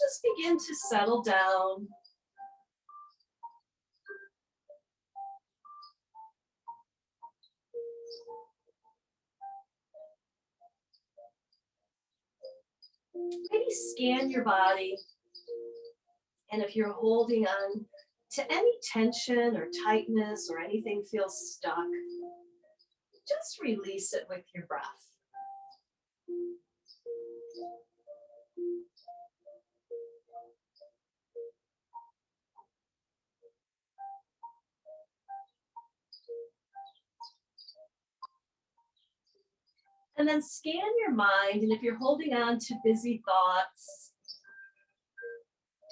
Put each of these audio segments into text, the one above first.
just begin to settle down. Maybe scan your body. And if you're holding on to any tension or tightness or anything feels stuck, just release it with your breath. And then scan your mind, and if you're holding on to busy thoughts,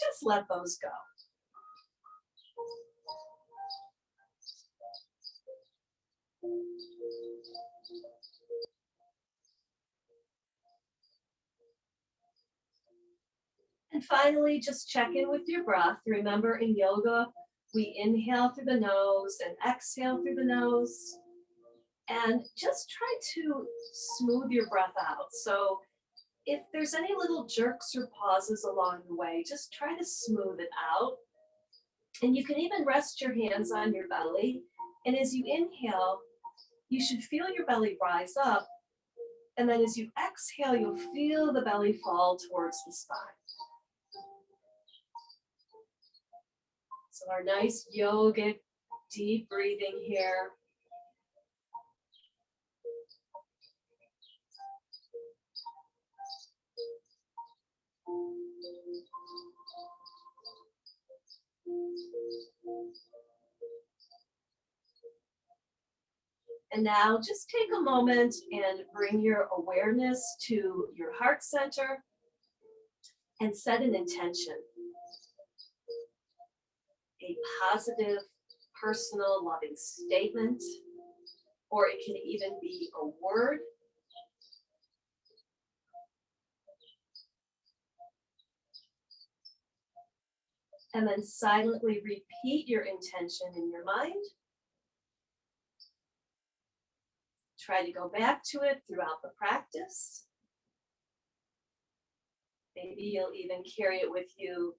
just let those go. And finally, just check in with your breath. Remember, in yoga, we inhale through the nose and exhale through the nose. And just try to smooth your breath out. So if there's any little jerks or pauses along the way, just try to smooth it out. And you can even rest your hands on your belly. And as you inhale, you should feel your belly rise up. And then as you exhale, you'll feel the belly fall towards the spine. So our nice yogic deep breathing here. And now just take a moment and bring your awareness to your heart center and set an intention. A positive, personal, loving statement, or it can even be a word. And then silently repeat your intention in your mind. Try to go back to it throughout the practice. Maybe you'll even carry it with you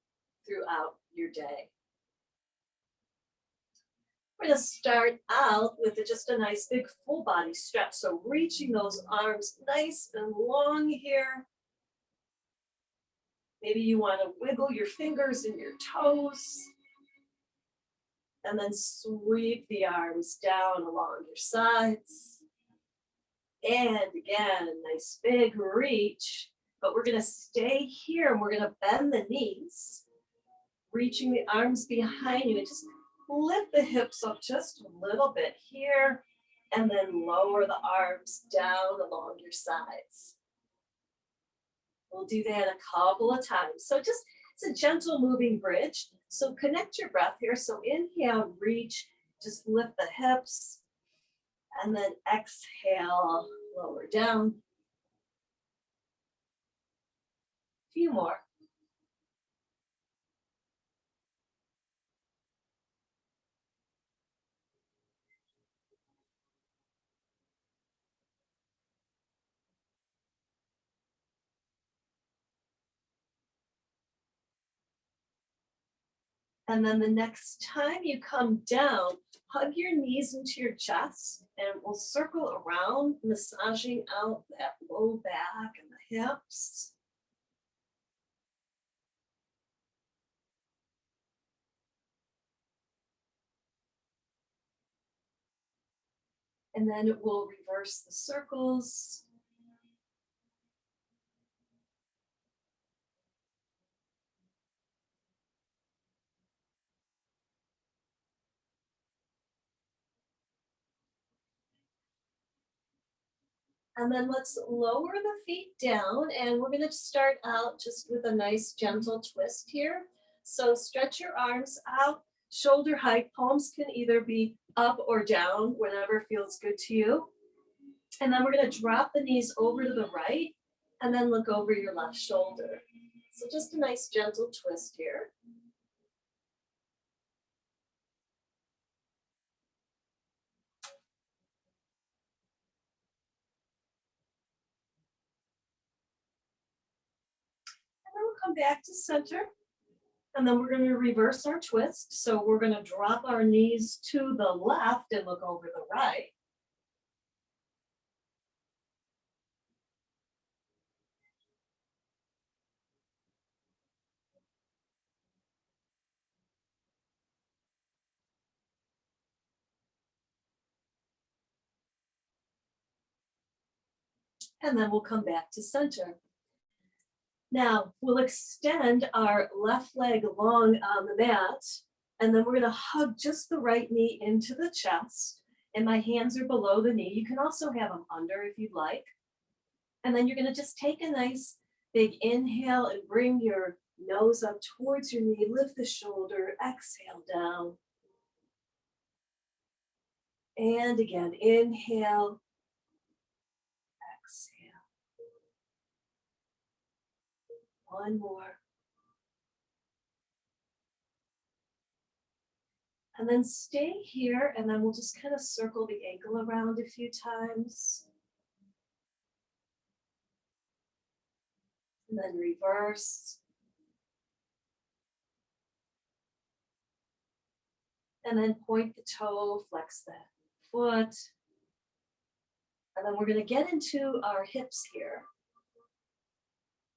throughout your day. We're going to start out with just a nice big full body stretch. So reaching those arms nice and long here. Maybe you want to wiggle your fingers and your toes. And then sweep the arms down along your sides. And again, nice big reach. But we're going to stay here and we're going to bend the knees. Reaching the arms behind you and just lift the hips up just a little bit here. And then lower the arms down along your sides. We'll do that a couple of times. So just, it's a gentle moving bridge. So connect your breath here. So inhale, reach, just lift the hips. And then exhale, lower down. A few more. And then the next time you come down, hug your knees into your chest and we'll circle around, massaging out that low back and the hips. And then we'll reverse the circles. And then let's lower the feet down and we're going to start out just with a nice gentle twist here. So stretch your arms out, shoulder height, palms can either be up or down, whatever feels good to you. And then we're going to drop the knees over to the right and then look over your left shoulder. So just a nice gentle twist here. And then we'll come back to center. And then we're going to reverse our twist. So we're going to drop our knees to the left and look over the right. And then we'll come back to center. Now we'll extend our left leg long on the mat, and then we're going to hug just the right knee into the chest, and my hands are below the knee. You can also have them under if you'd like. And then you're going to just take a nice big inhale and bring your nose up towards your knee, lift the shoulder, exhale down. And again, inhale, exhale. One more. And then stay here, and then we'll just kind of circle the ankle around a few times. And then reverse. And then point the toe, flex that foot. And then we're going to get into our hips here.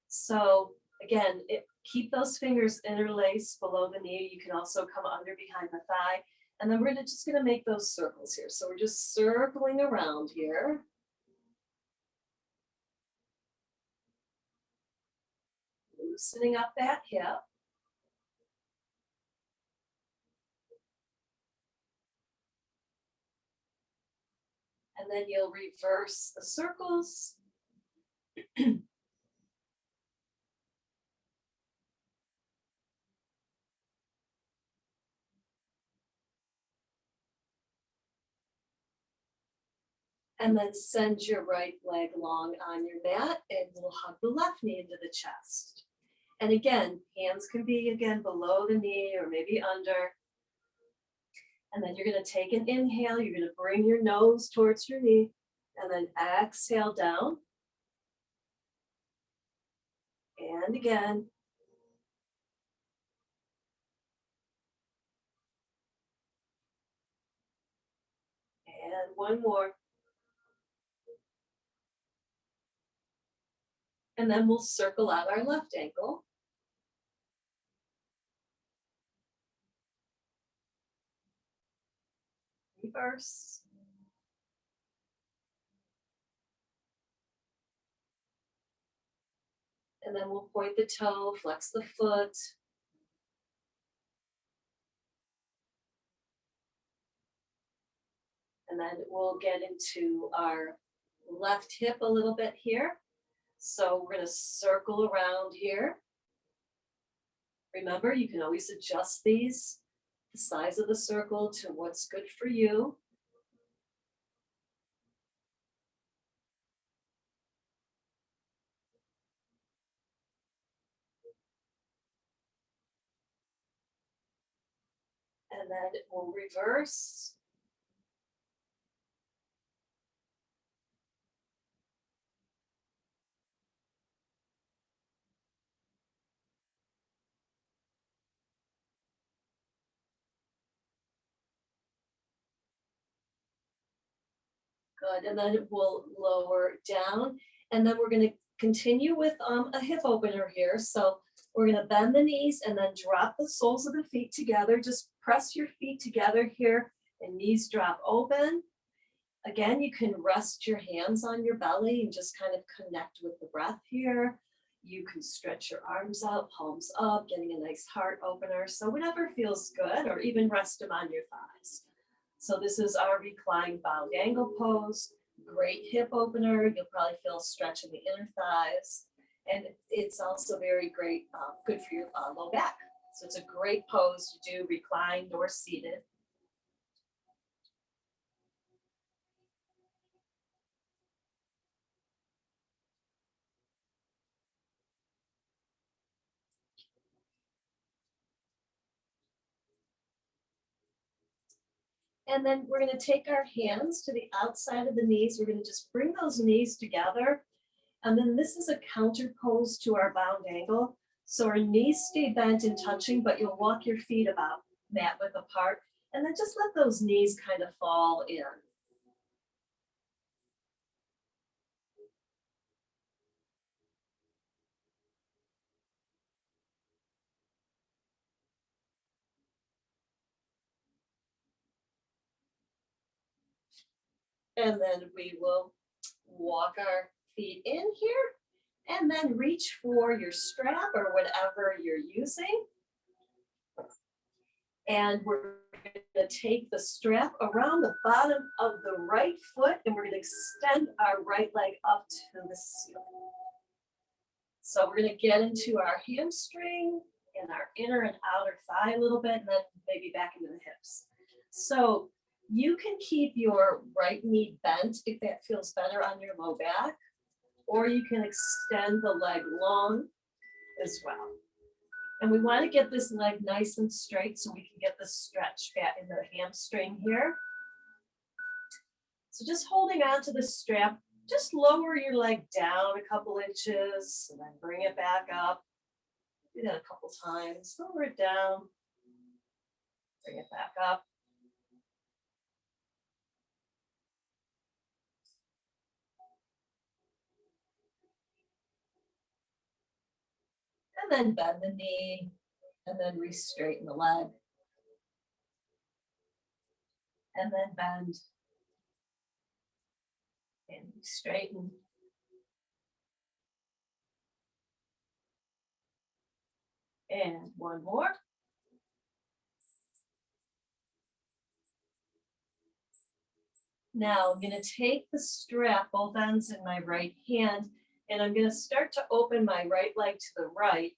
So again, keep those fingers interlaced below the knee. You can also come under behind the thigh. And then we're just going to make those circles here. So we're just circling around here. Loosening up that hip. And then you'll reverse the circles. And then send your right leg long on your mat, and we'll hug the left knee into the chest. And again, hands can be again below the knee or maybe under. And then you're going to take an inhale. You're going to bring your nose towards your knee, and then exhale down. And again. And one more. And then we'll circle out our left ankle. Reverse. And then we'll point the toe, flex the foot. And then we'll get into our left hip a little bit here. So we're going to circle around here. Remember, you can always adjust these, the size of the circle to what's good for you. And then we'll reverse. Good, and then we'll lower down, and then we're going to continue with a hip opener here. So we're going to bend the knees and then drop the soles of the feet together. Just press your feet together here, and knees drop open. Again, you can rest your hands on your belly and just kind of connect with the breath here. You can stretch your arms out, palms up, getting a nice heart opener. So whatever feels good, or even rest them on your thighs. So this is our reclined bound angle pose. Great hip opener. You'll probably feel a stretch in the inner thighs. And it's also very great, good for your low back. So it's a great pose to do reclined or seated. And then we're going to take our hands to the outside of the knees. We're going to just bring those knees together. And then this is a counter pose to our bound angle. So our knees stay bent and touching, but you'll walk your feet about mat width apart, and then just let those knees kind of fall in. And then we will walk our feet in here and then reach for your strap or whatever you're using. And we're going to take the strap around the bottom of the right foot and we're going to extend our right leg up to the ceiling. So we're going to get into our hamstring and our inner and outer thigh a little bit, and then maybe back into the hips. So you can keep your right knee bent if that feels better on your low back, or you can extend the leg long as well. And we want to get this leg nice and straight so we can get the stretch back in the hamstring here. So just holding on to the strap, just lower your leg down a couple inches and then bring it back up. Do that a couple times. Lower it down, bring it back up. And then bend the knee and then re-straighten the leg. And then bend and straighten. And one more. Now I'm going to take the strap, both ends in my right hand, and I'm going to start to open my right leg to the right.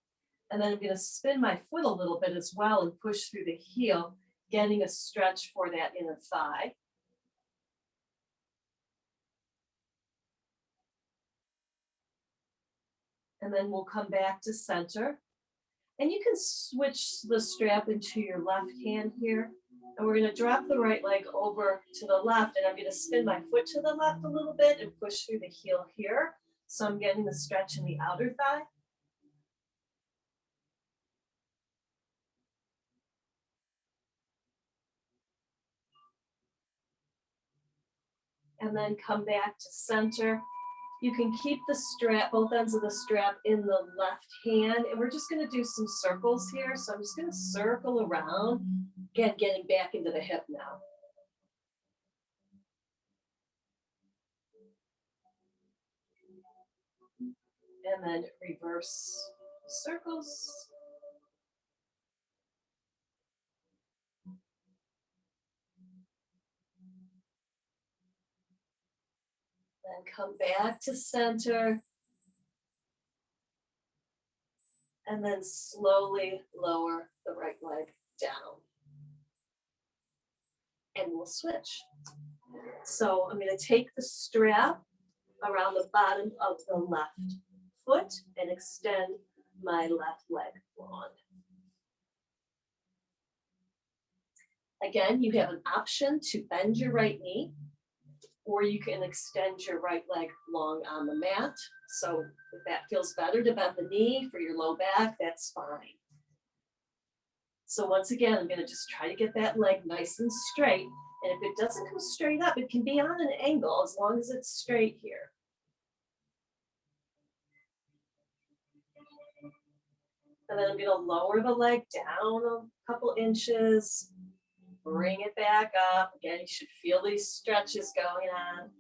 And then I'm going to spin my foot a little bit as well and push through the heel, getting a stretch for that inner thigh. And then we'll come back to center. And you can switch the strap into your left hand here. And we're going to drop the right leg over to the left. And I'm going to spin my foot to the left a little bit and push through the heel here. So I'm getting the stretch in the outer thigh. And then come back to center. You can keep the strap, both ends of the strap in the left hand. And we're just going to do some circles here. So I'm just going to circle around, again, getting back into the hip now. And then reverse circles. Then come back to center. And then slowly lower the right leg down. And we'll switch. So I'm going to take the strap around the bottom of the left foot and extend my left leg long. Again, you have an option to bend your right knee, or you can extend your right leg long on the mat. So if that feels better to bend the knee for your low back, that's fine. So once again, I'm going to just try to get that leg nice and straight. And if it doesn't come straight up, it can be on an angle as long as it's straight here. And then I'm going to lower the leg down a couple inches, bring it back up. Again, you should feel these stretches going on.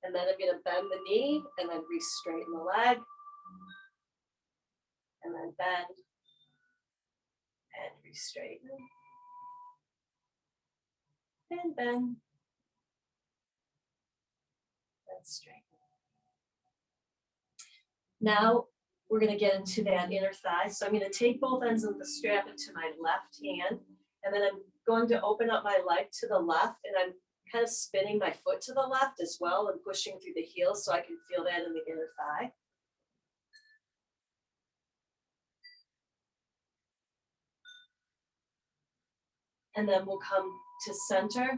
And then I'm going to bend the knee and then re-straighten the leg. And then bend and re-straighten. And bend and straighten. Now we're going to get into that inner thigh. So I'm going to take both ends of the strap into my left hand. And then I'm going to open up my leg to the left. And I'm kind of spinning my foot to the left as well and pushing through the heel so I can feel that in the inner thigh. And then we'll come to center.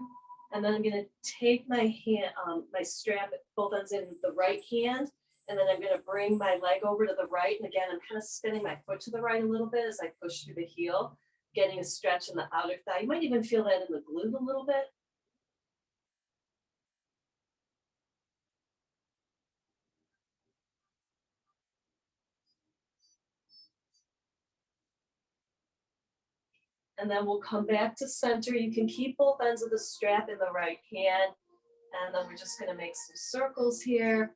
And then I'm gonna take my hand, my strap at both ends in with the right hand. And then I'm gonna bring my leg over to the right. And again, I'm kind of spinning my foot to the right a little bit as I push through the heel, getting a stretch in the outer thigh. You might even feel that in the glute a little bit. And then we'll come back to center. You can keep both ends of the strap in the right hand. And then we're just gonna make some circles here.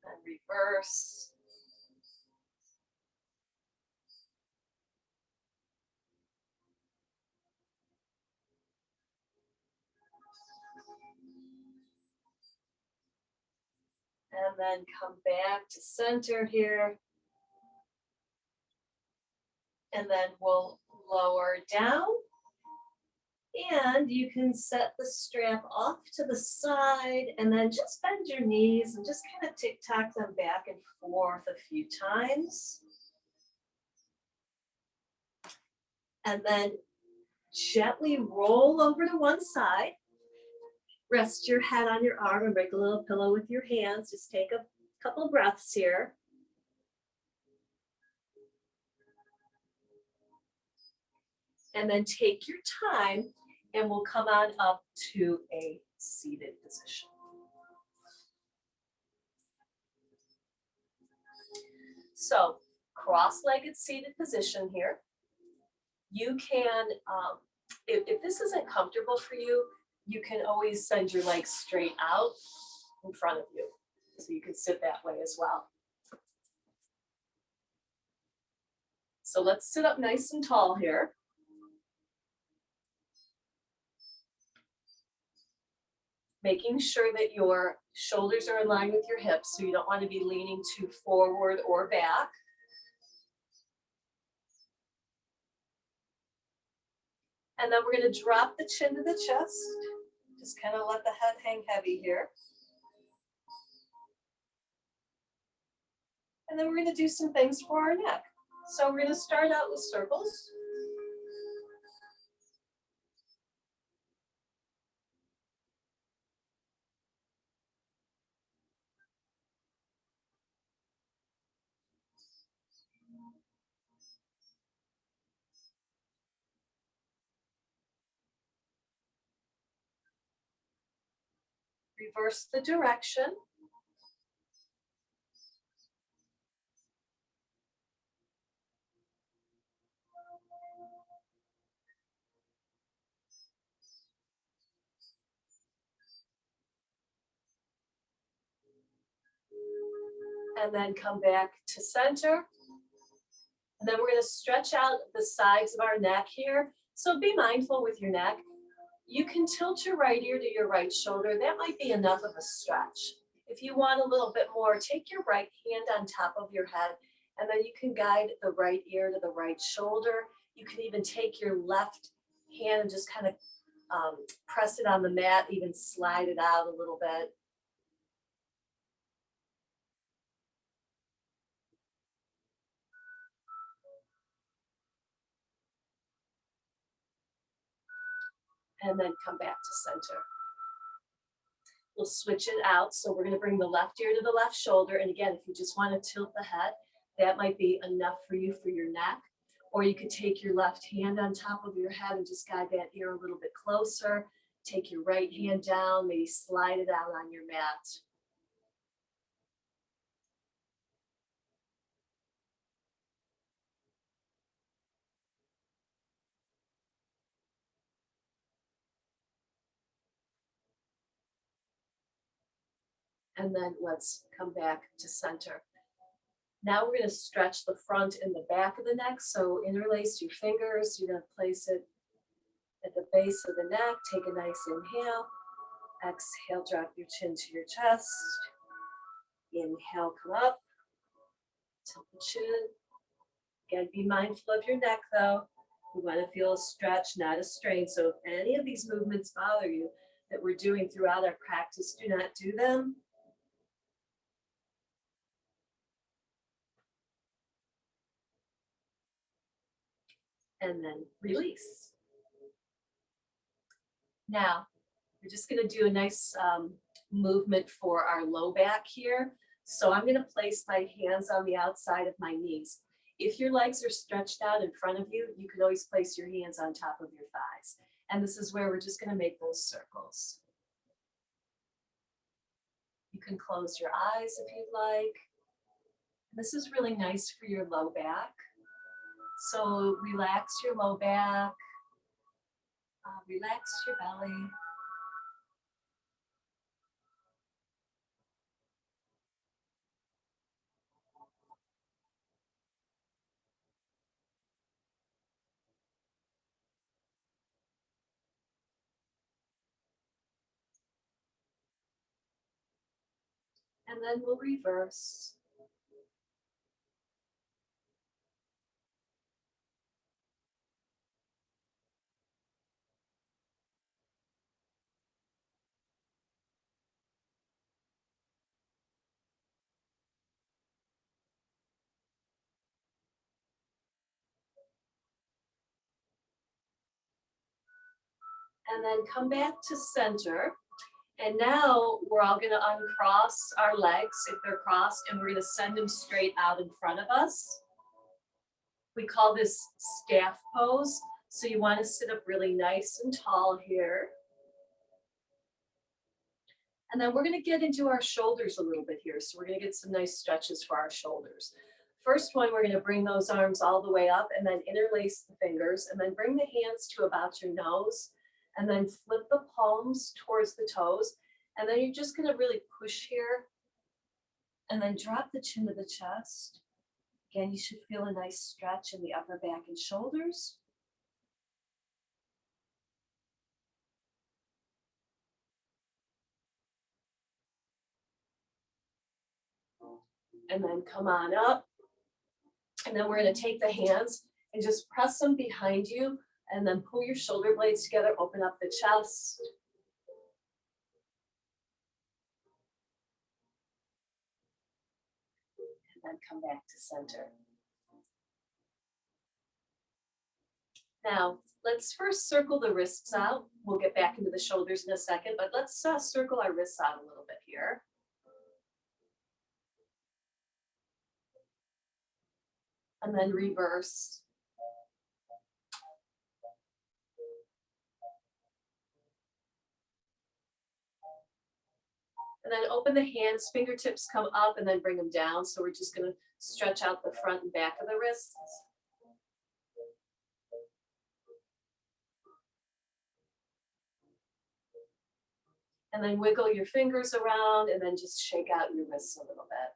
And reverse. And then come back to center here. And then we'll lower down. And you can set the strap off to the side and then just bend your knees and just kind of tick-tock them back and forth a few times. And then gently roll over to one side. Rest your head on your arm and make a little pillow with your hands. Just take a couple breaths here. And then take your time and we'll come on up to a seated position. So cross-legged seated position here. You can, if this isn't comfortable for you, you can always send your legs straight out in front of you. So you can sit that way as well. So let's sit up nice and tall here. Making sure that your shoulders are in line with your hips, so you don't want to be leaning too forward or back. And then we're going to drop the chin to the chest. Just kind of let the head hang heavy here. And then we're going to do some things for our neck. So we're going to start out with circles. Reverse the direction. And then come back to center. And then we're going to stretch out the sides of our neck here. So be mindful with your neck. You can tilt your right ear to your right shoulder. That might be enough of a stretch. If you want a little bit more, take your right hand on top of your head, and then you can guide the right ear to the right shoulder. You can even take your left hand and just kind of press it on the mat, even slide it out a little bit. And then come back to center. We'll switch it out. So we're going to bring the left ear to the left shoulder. And again, if you just want to tilt the head, that might be enough for you for your neck. Or you could take your left hand on top of your head and just guide that ear a little bit closer. Take your right hand down, maybe slide it out on your mat. And then let's come back to center. Now we're going to stretch the front and the back of the neck. So interlace your fingers. You're going to place it at the base of the neck. Take a nice inhale. Exhale, drop your chin to your chest. Inhale, come up. Tilt the chin. Again, be mindful of your neck though. We want to feel a stretch, not a strain. So if any of these movements bother you that we're doing throughout our practice, do not do them. and then release. Now, we're just going to do a nice movement for our low back here. So I'm going to place my hands on the outside of my knees. If your legs are stretched out in front of you, you can always place your hands on top of your thighs. And this is where we're just going to make those circles. You can close your eyes if you'd like. This is really nice for your low back. So relax your low back, relax your belly. And then we'll reverse. And then come back to center. And now we're all going to uncross our legs if they're crossed, and we're going to send them straight out in front of us. We call this staff pose. So you want to sit up really nice and tall here. And then we're going to get into our shoulders a little bit here. So we're going to get some nice stretches for our shoulders. First one, we're going to bring those arms all the way up and then interlace the fingers and then bring the hands to about your nose and then flip the palms towards the toes. And then you're just going to really push here and then drop the chin to the chest. Again, you should feel a nice stretch in the upper back and shoulders. And then come on up. And then we're going to take the hands and just press them behind you and then pull your shoulder blades together, open up the chest. And then come back to center. Now, let's first circle the wrists out. We'll get back into the shoulders in a second, but let's circle our wrists out a little bit here. And then reverse. And then open the hands, fingertips come up and then bring them down. So we're just going to stretch out the front and back of the wrists. And then wiggle your fingers around and then just shake out your wrists a little bit.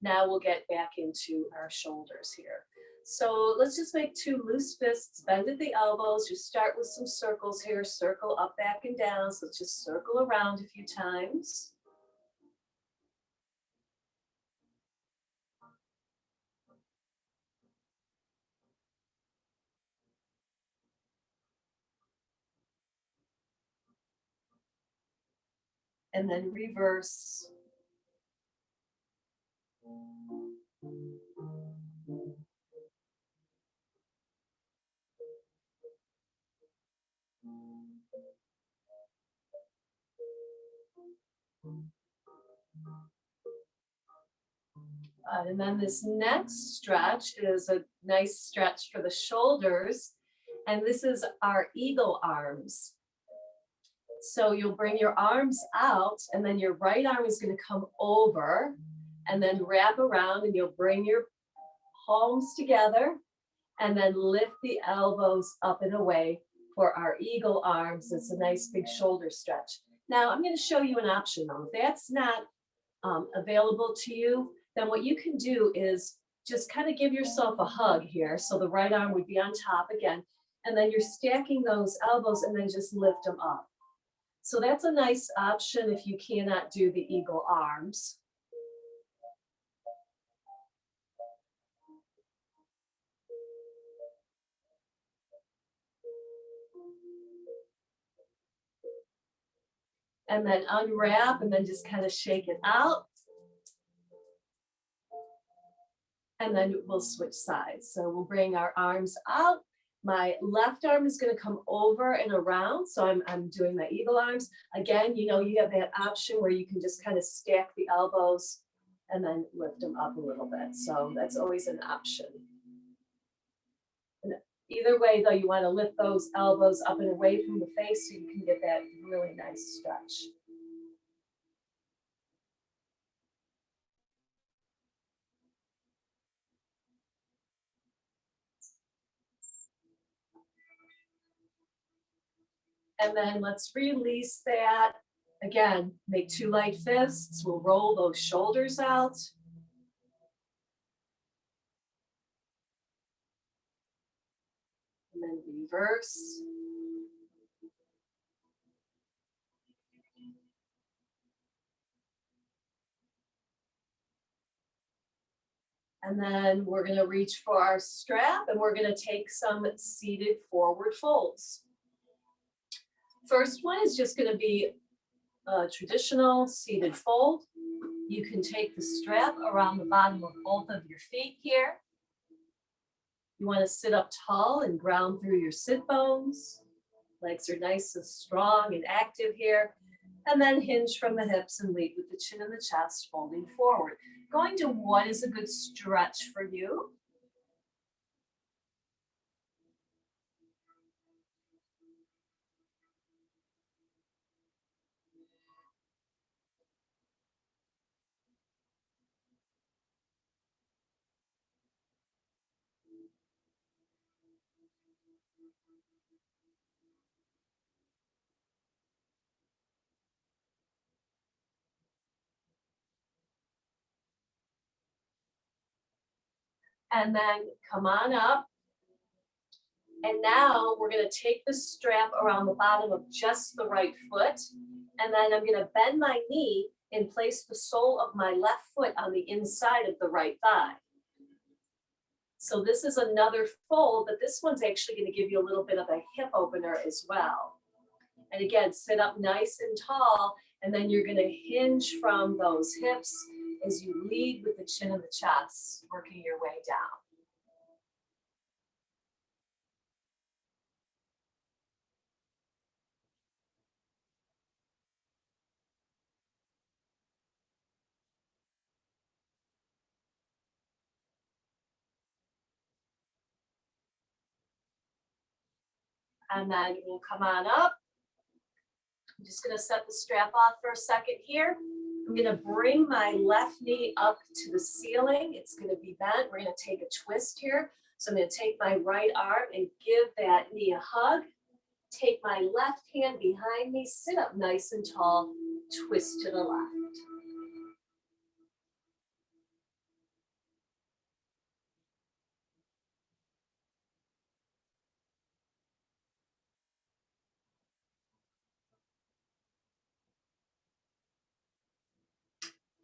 Now we'll get back into our shoulders here. So let's just make two loose fists, bend at the elbows. You start with some circles here, circle up, back, and down. So let's just circle around a few times. And then reverse. And then this next stretch is a nice stretch for the shoulders. And this is our eagle arms. So you'll bring your arms out and then your right arm is going to come over and then wrap around and you'll bring your palms together and then lift the elbows up and away for our eagle arms. It's a nice big shoulder stretch. Now I'm going to show you an option though. If that's not available to you, then what you can do is just kind of give yourself a hug here. So the right arm would be on top again, and then you're stacking those elbows and then just lift them up. So that's a nice option if you cannot do the eagle arms. And then unwrap and then just kind of shake it out. And then we'll switch sides. So we'll bring our arms out. My left arm is going to come over and around. So I'm doing my eagle arms. Again, you know, you have that option where you can just kind of stack the elbows and then lift them up a little bit. So that's always an option. And either way, though, you want to lift those elbows up and away from the face so you can get that really nice stretch. And then let's release that. Again, make two light fists. We'll roll those shoulders out. And then reverse. And then we're going to reach for our strap and we're going to take some seated forward folds. First one is just going to be a traditional seated fold. You can take the strap around the bottom of both of your feet here. You want to sit up tall and ground through your sit bones. Legs are nice and strong and active here. And then hinge from the hips and lead with the chin and the chest, folding forward. Going to what is a good stretch for you. And then come on up. And now we're going to take the strap around the bottom of just the right foot. And then I'm going to bend my knee and place the sole of my left foot on the inside of the right thigh. So this is another fold, but this one's actually going to give you a little bit of a hip opener as well. And again, sit up nice and tall, and then you're going to hinge from those hips as you lead with the chin and the chest, working your way down. And then we'll come on up. I'm just going to set the strap off for a second here. I'm going to bring my left knee up to the ceiling. It's going to be bent. We're going to take a twist here. So I'm going to take my right arm and give that knee a hug. Take my left hand behind me, sit up nice and tall, twist to the left.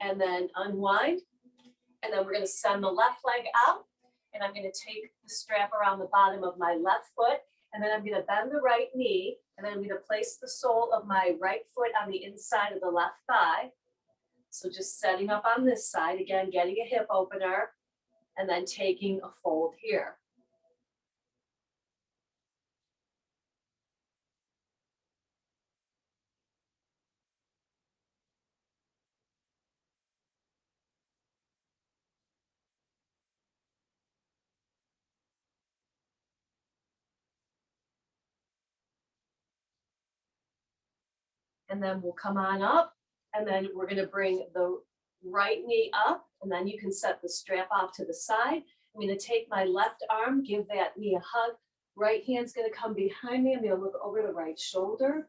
And then unwind. And then we're going to send the left leg out. And I'm going to take the strap around the bottom of my left foot. And then I'm going to bend the right knee. And then I'm going to place the sole of my right foot on the inside of the left thigh. So just setting up on this side, again, getting a hip opener, and then taking a fold here. And then we'll come on up, and then we're going to bring the right knee up, and then you can set the strap off to the side. I'm going to take my left arm, give that knee a hug. Right hand's going to come behind me. I'm going to look over the right shoulder.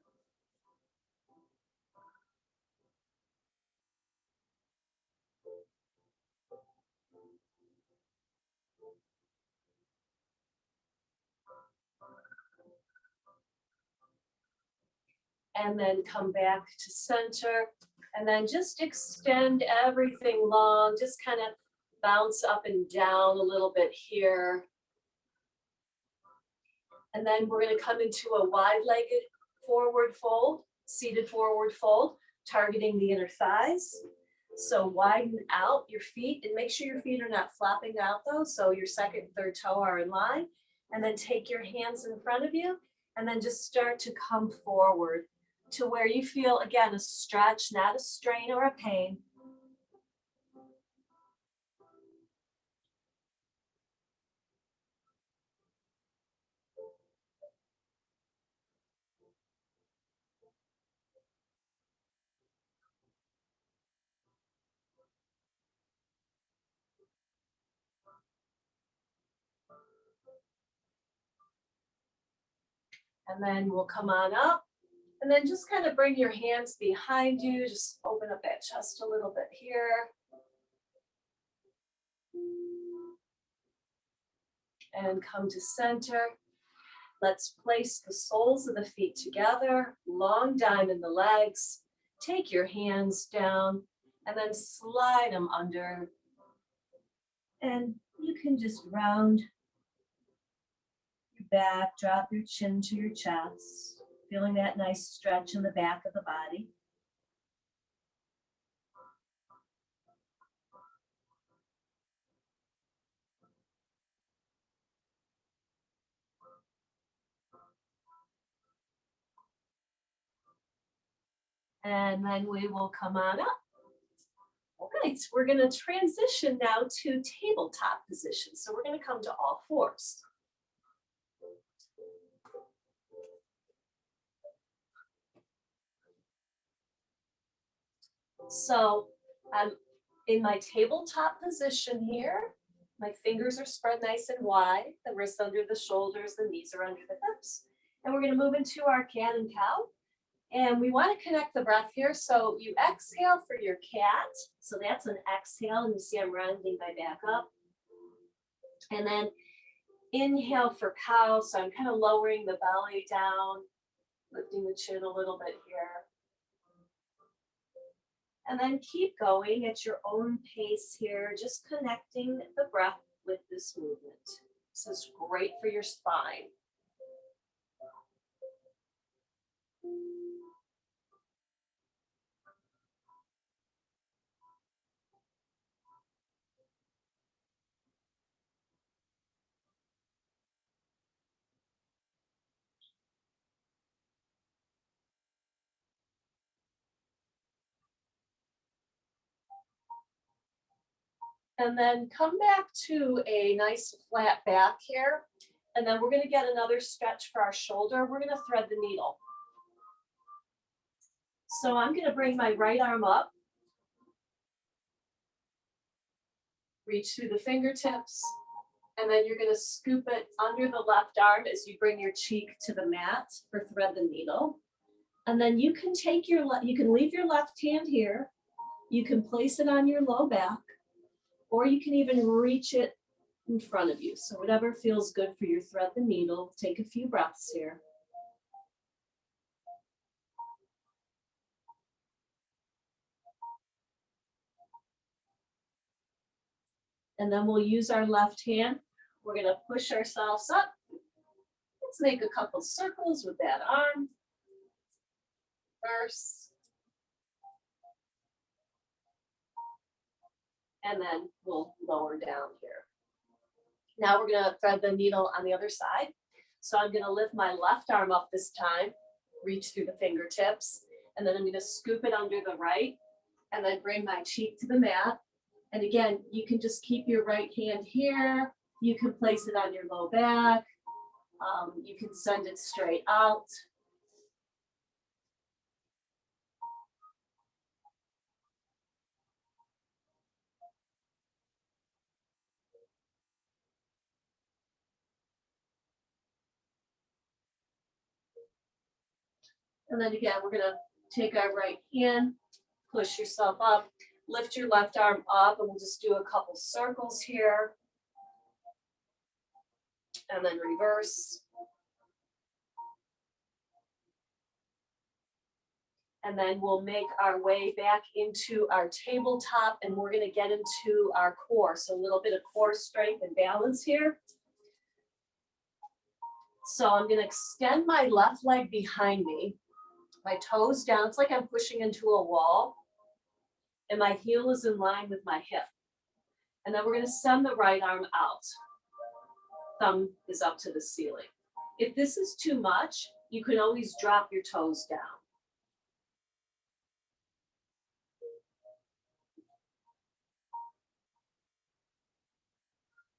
And then come back to center. And then just extend everything long. Just kind of bounce up and down a little bit here. And then we're going to come into a wide-legged forward fold, seated forward fold, targeting the inner thighs. So widen out your feet and make sure your feet are not flopping out though. So your second and third toe are in line. And then take your hands in front of you and then just start to come forward to where you feel, again, a stretch, not a strain or a pain. And then we'll come on up and then just kind of bring your hands behind you. Just open up that chest a little bit here. And come to center. Let's place the soles of the feet together, long dime in the legs. Take your hands down and then slide them under. And you can just round your back, drop your chin to your chest, feeling that nice stretch in the back of the body. And then we will come on up. All right, we're going to transition now to tabletop position. So we're going to come to all fours. So I'm in my tabletop position here. My fingers are spread nice and wide, the wrists under the shoulders, the knees are under the hips. And we're going to move into our cat and cow. And we want to connect the breath here. So you exhale for your cat. So that's an exhale. And you see I'm rounding my back up. And then inhale for cow. So I'm kind of lowering the belly down, lifting the chin a little bit here. And then keep going at your own pace here, just connecting the breath with this movement. This is great for your spine. And then come back to a nice flat back here. And then we're going to get another stretch for our shoulder. We're going to thread the needle. So I'm going to bring my right arm up, reach through the fingertips, and then you're going to scoop it under the left arm as you bring your cheek to the mat for thread the needle. And then you can take you can leave your left hand here. You can place it on your low back, or you can even reach it in front of you. So whatever feels good for your thread the needle. Take a few breaths here. And then we'll use our left hand. We're going to push ourselves up. Let's make a couple circles with that arm. First. And then we'll lower down here. Now we're going to thread the needle on the other side. So I'm going to lift my left arm up this time, reach through the fingertips, and then I'm going to scoop it under the right, and then bring my cheek to the mat. And again, you can just keep your right hand here. You can place it on your low back. You can send it straight out. And then again, we're going to take our right hand, push yourself up, lift your left arm up, and we'll just do a couple circles here. And then reverse. And then we'll make our way back into our tabletop, and we're going to get into our core. So a little bit of core strength and balance here. So I'm going to extend my left leg behind me, my toes down. It's like I'm pushing into a wall. and my heel is in line with my hip. And then we're going to send the right arm out. Thumb is up to the ceiling. If this is too much, you can always drop your toes down.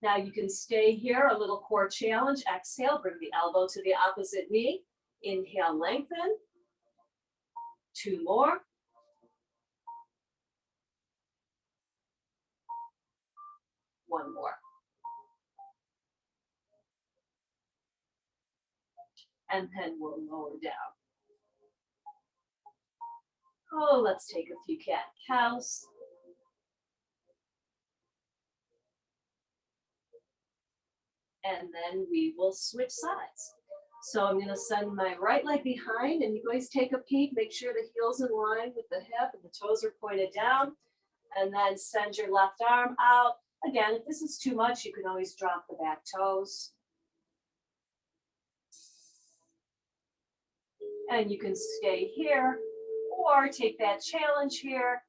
Now you can stay here, a little core challenge. Exhale, bring the elbow to the opposite knee. Inhale, lengthen. 2 more. One more. And then we'll lower down. Oh, let's take a few cat-cows. And then we will switch sides. So I'm going to send my right leg behind, and you guys take a peek. Make sure the heel's in line with the hip and the toes are pointed down. And then send your left arm out. Again, if this is too much, you can always drop the back toes. And you can stay here or take that challenge here.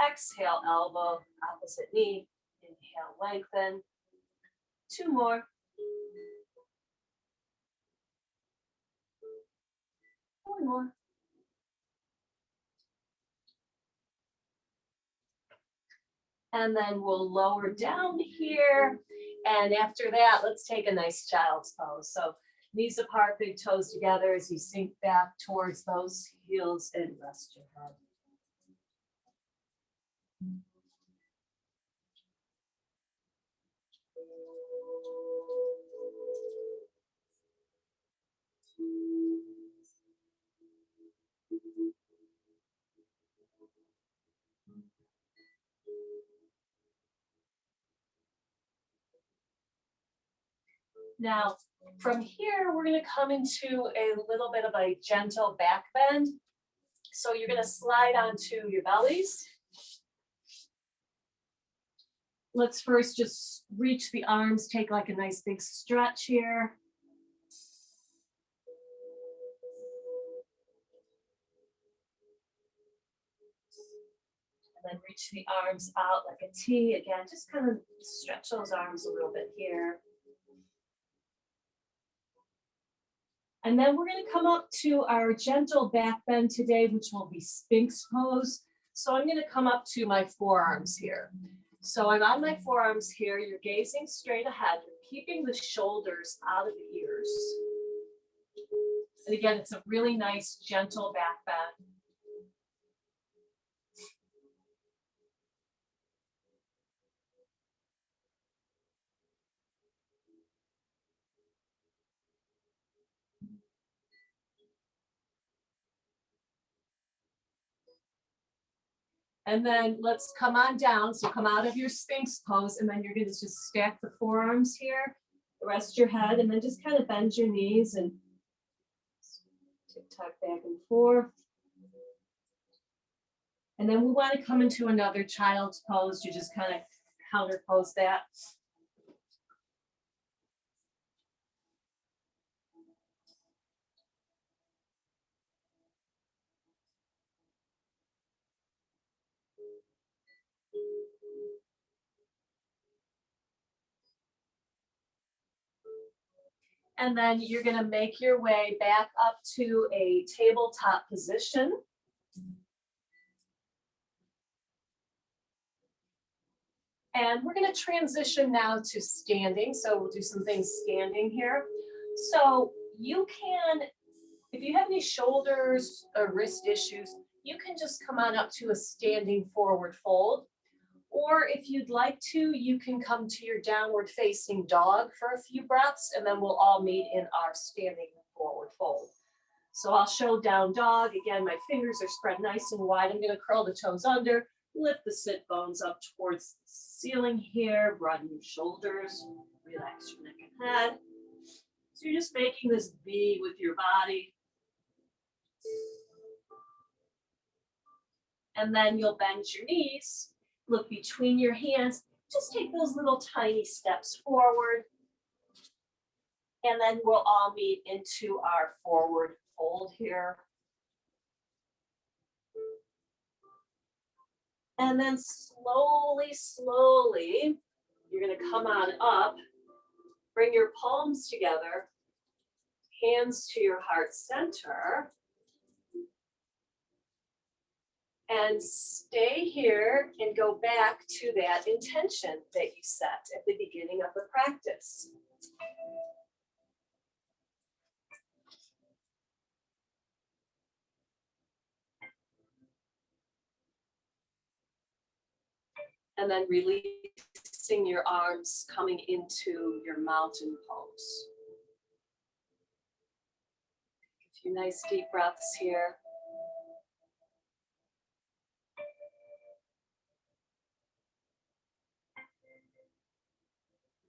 Exhale, elbow, opposite knee. Inhale, lengthen. 2 more. 1 more. And then we'll lower down here. And after that, let's take a nice child's pose. So knees apart, big toes together as you sink back towards those heels and rest your head. Now, from here, we're going to come into a little bit of a gentle back bend. So you're going to slide onto your bellies. Let's first just reach the arms, take like a nice big stretch here. And then reach the arms out like a T. Again, just kind of stretch those arms a little bit here. And then we're going to come up to our gentle back bend today, which will be Sphinx pose. So I'm going to come up to my forearms here. So I'm on my forearms here. You're gazing straight ahead. You're keeping the shoulders out of the ears. And again, it's a really nice, gentle back bend. And then let's come on down. So come out of your Sphinx pose, and then you're going to just stack the forearms here, rest your head, and then just kind of bend your knees and tick-tock back and forth. And then we want to come into another child's pose. You just kind of counter pose that. And then you're going to make your way back up to a tabletop position. And we're going to transition now to standing. So we'll do some things standing here. So you can, if you have any shoulders or wrist issues, you can just come on up to a standing forward fold. Or if you'd like to, you can come to your downward facing dog for a few breaths, and then we'll all meet in our standing forward fold. So I'll show down dog. Again, my fingers are spread nice and wide. I'm going to curl the toes under, lift the sit bones up towards the ceiling here, broaden your shoulders, relax your neck and head. So you're just making this V with your body. And then you'll bend your knees. Look between your hands, just take those little tiny steps forward. And then we'll all meet into our forward fold here. And then slowly, slowly, you're going to come on up, bring your palms together, hands to your heart center, and stay here and go back to that intention that you set at the beginning of the practice. And then releasing your arms, coming into your mountain pose. A few nice deep breaths here.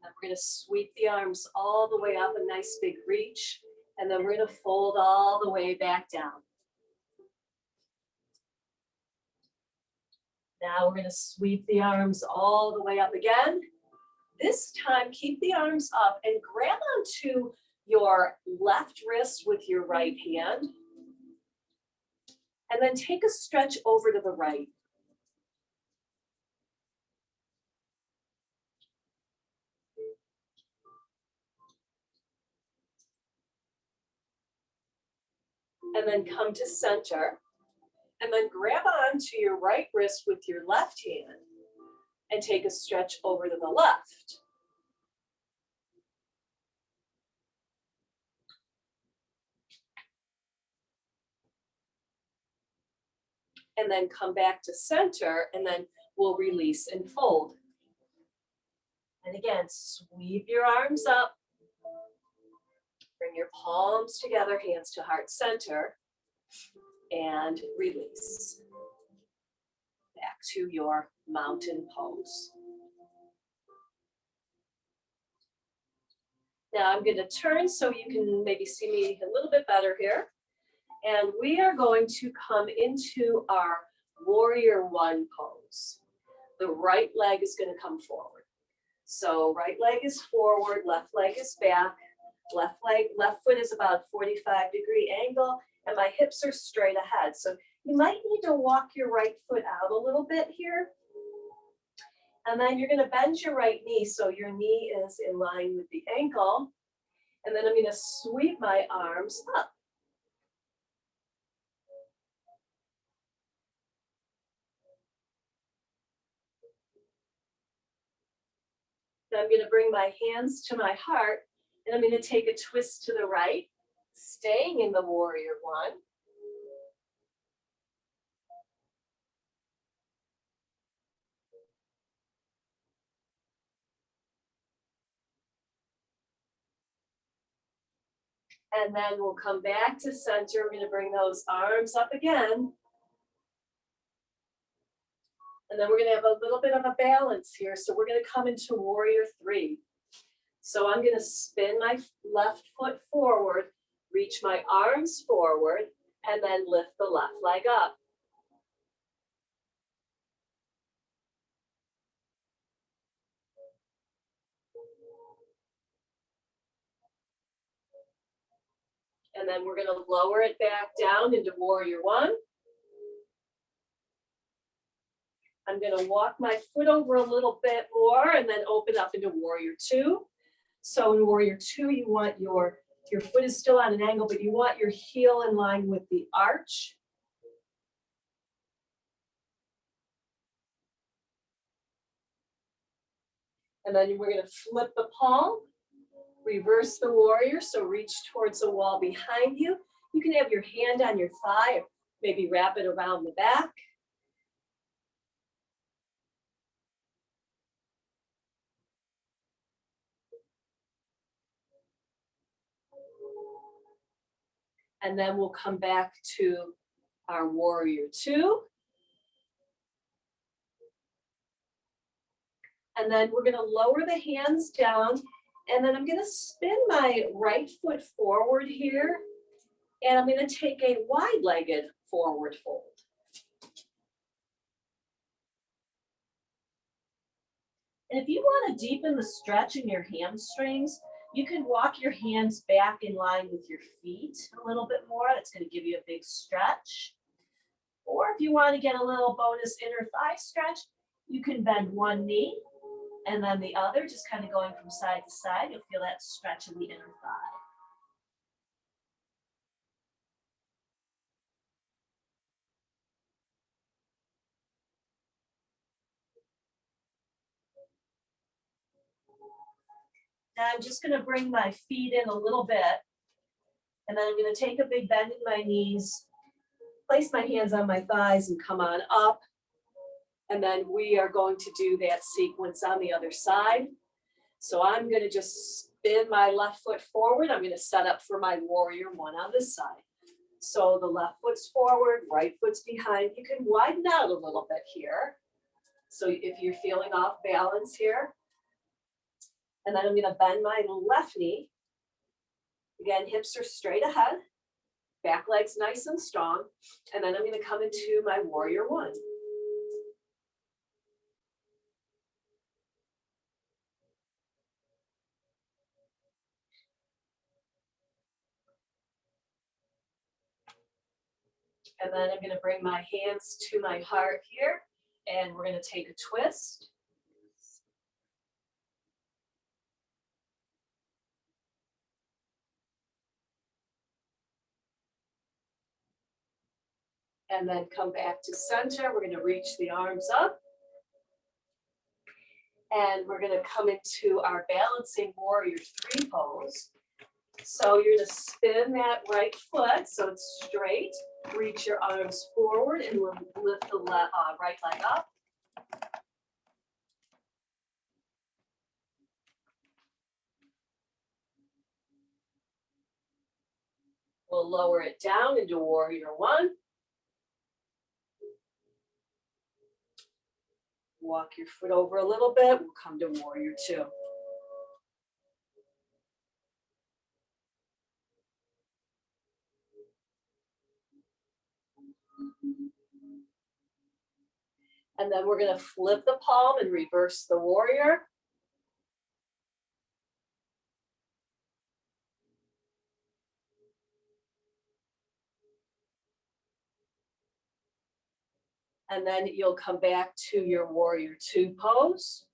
And we're going to sweep the arms all the way up, a nice big reach, and then we're going to fold all the way back down. Now we're going to sweep the arms all the way up again. This time, keep the arms up and grab onto your left wrist with your right hand. And then take a stretch over to the right. And then come to center. And then grab onto your right wrist with your left hand and take a stretch over to the left. And then come back to center, and then we'll release and fold. And again, sweep your arms up. Bring your palms together, hands to heart center, and release. Back to your mountain pose. Now I'm going to turn so you can maybe see me a little bit better here. And we are going to come into our warrior one pose. The right leg is going to come forward. So right leg is forward, left leg is back. Left foot is about a 45-degree angle, and my hips are straight ahead. So you might need to walk your right foot out a little bit here. And then you're going to bend your right knee so your knee is in line with the ankle. And then I'm going to sweep my arms up. Then I'm going to bring my hands to my heart, and I'm going to take a twist to the right, staying in the warrior one. And then we'll come back to center. We're going to bring those arms up again. And then we're going to have a little bit of a balance here. So we're going to come into warrior three. So I'm going to spin my left foot forward, reach my arms forward, and then lift the left leg up. And then we're going to lower it back down into warrior one. I'm going to walk my foot over a little bit more and then open up into warrior two. So in warrior two, you want your foot is still on an angle, but you want your heel in line with the arch. And then we're going to flip the palm, reverse the warrior, so reach towards the wall behind you. You can have your hand on your thigh, or maybe wrap it around the back. And then we'll come back to our warrior two. And then we're going to lower the hands down. And then I'm going to spin my right foot forward here. And I'm going to take a wide-legged forward fold. And if you want to deepen the stretch in your hamstrings, you can walk your hands back in line with your feet a little bit more. That's going to give you a big stretch. Or if you want to get a little bonus inner thigh stretch, you can bend one knee and then the other, just kind of going from side to side. You'll feel that stretch in the inner thigh. Now I'm just going to bring my feet in a little bit, and then I'm going to take a big bend in my knees, place my hands on my thighs and come on up. And then we are going to do that sequence on the other side. So I'm going to just spin my left foot forward. I'm going to set up for my warrior one on this side. So the left foot's forward, right foot's behind. You can widen out a little bit here. So if you're feeling off balance here. And then I'm going to bend my left knee. Again, hips are straight ahead. Back leg's nice and strong. And then I'm going to come into my warrior one. And then I'm going to bring my hands to my heart here. And we're going to take a twist. And then come back to center. We're going to reach the arms up. And we're going to come into our balancing warrior three pose. So you're going to spin that right foot so it's straight. Reach your arms forward and lift the right leg up. We'll lower it down into warrior one. Walk your foot over a little bit. We'll come to warrior two. And then we're going to flip the palm and reverse the warrior. And then you'll come back to your warrior two pose.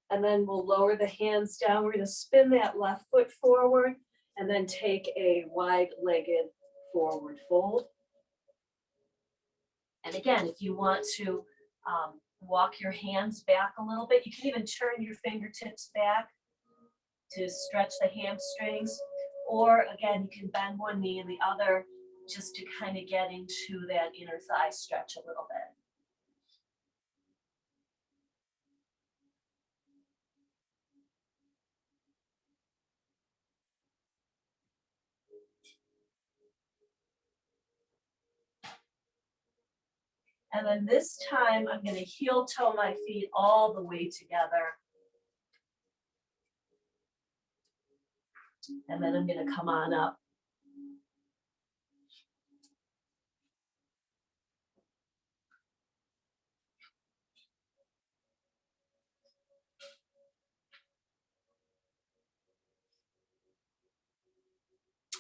And then we'll lower the hands down. We're going to spin that left foot forward and then take a wide-legged forward fold. And again, if you want to walk your hands back a little bit, you can even turn your fingertips back to stretch the hamstrings. Or again, you can bend one knee and the other just to kind of get into that inner thigh stretch a little bit. And then this time, I'm going to heel toe my feet all the way together. And then I'm going to come on up.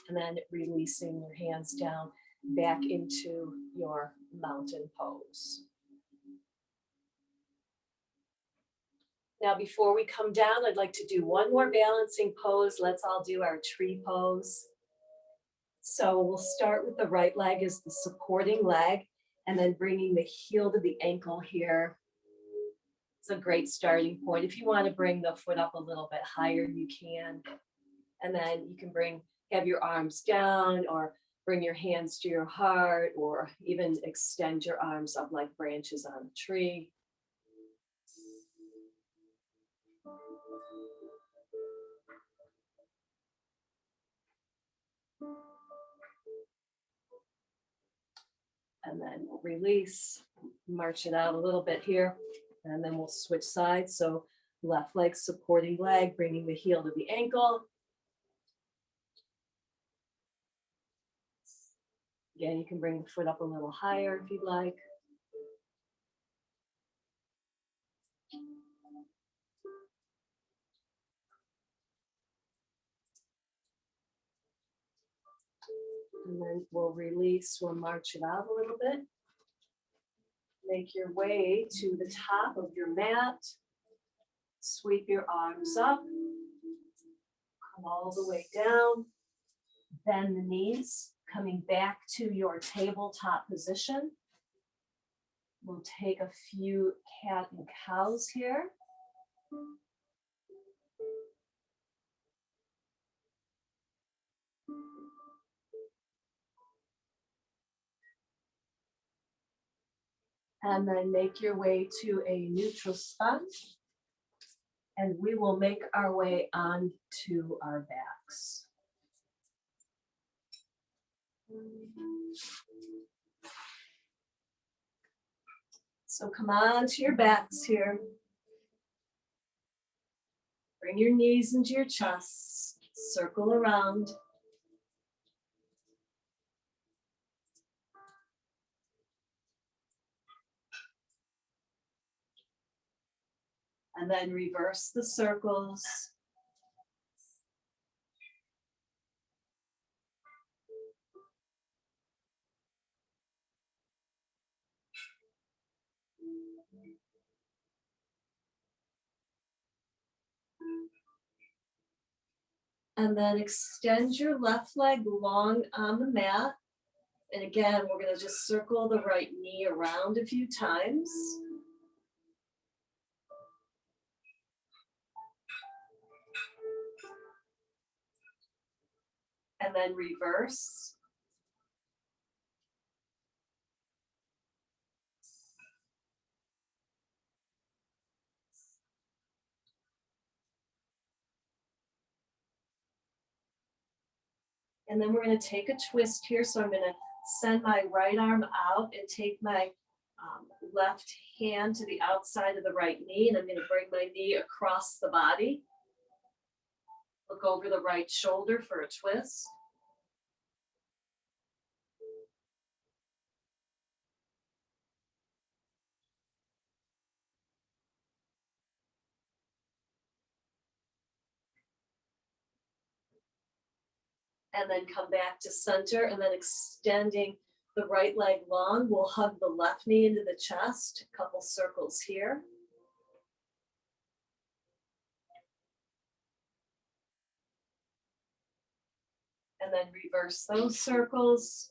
And then releasing your hands down back into your mountain pose. Now, before we come down, I'd like to do one more balancing pose. Let's all do our tree pose. So we'll start with the right leg as the supporting leg, and then bringing the heel to the ankle here. It's a great starting point. If you want to bring the foot up a little bit higher, you can. And then you can have your arms down, or bring your hands to your heart, or even extend your arms up like branches on a tree. And then we'll release, march it out a little bit here, and then we'll switch sides. So left leg supporting leg, bringing the heel to the ankle. Again, you can bring the foot up a little higher if you'd like. And then we'll release, we'll march it out a little bit. Make your way to the top of your mat. Sweep your arms up. Come all the way down. Bend the knees, coming back to your tabletop position. We'll take a few cat and cows here. And then make your way to a neutral spot. And we will make our way onto our backs. So come on to your backs here. Bring your knees into your chest. Circle around. And then reverse the circles. And then extend your left leg long on the mat. And again, we're going to just circle the right knee around a few times. And then reverse. And then we're going to take a twist here. So I'm going to send my right arm out and take my left hand to the outside of the right knee. And I'm going to bring my knee across the body. Look over the right shoulder for a twist. And then come back to center, and then extending the right leg long. We'll hug the left knee into the chest, a couple circles here. And then reverse those circles.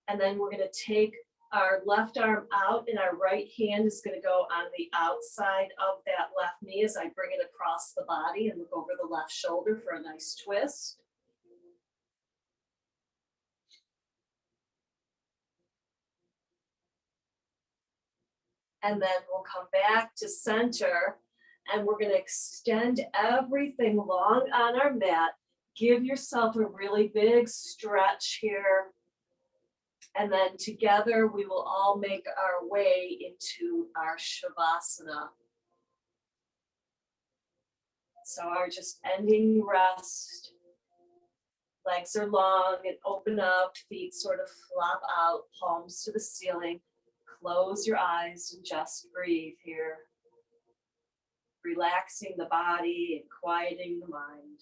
And then we're going to take our left arm out, and our right hand is going to go on the outside of that left knee as I bring it across the body and look over the left shoulder for a nice twist. And then we'll come back to center, and we're going to extend everything long on our mat. Give yourself a really big stretch here. And then together we will all make our way into our Shavasana. So our just ending rest. Legs are long and open up, feet sort of flop out, palms to the ceiling. Close your eyes and just breathe here. Relaxing the body and quieting the mind.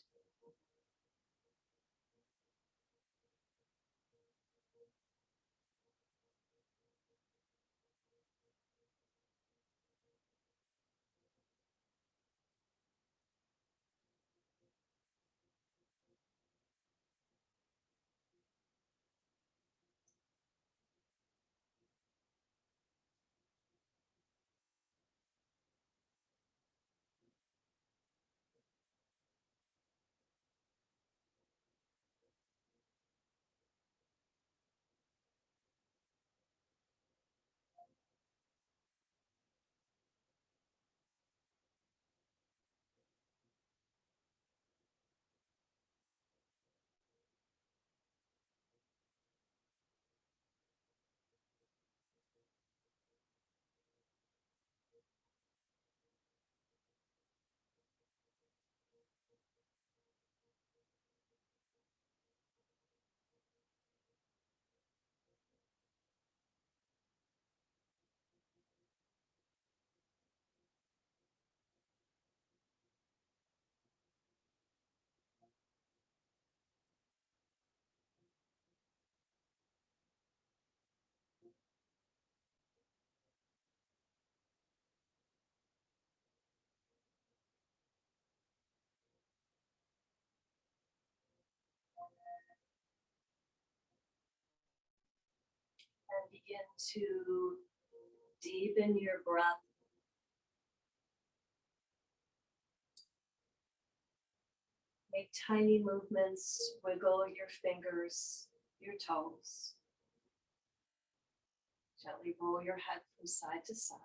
begin to deepen your breath. Make tiny movements, wiggle your fingers, your toes. Gently roll your head from side to side.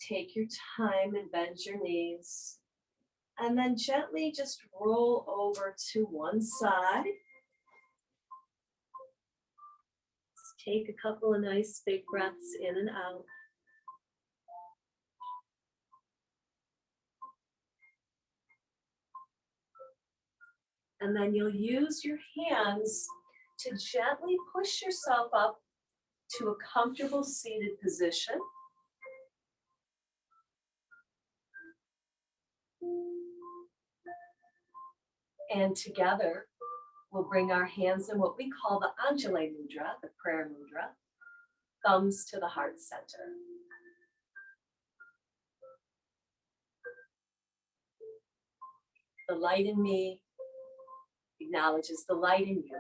Take your time and bend your knees. And then gently just roll over to one side. Just take a couple of nice big breaths in and out. And then you'll use your hands to gently push yourself up to a comfortable seated position. And together, we'll bring our hands in what we call the Anjali Mudra, the prayer mudra, thumbs to the heart center. The light in me acknowledges the light in you.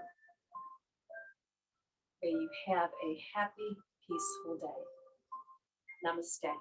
May you have a happy, peaceful day. Namaste.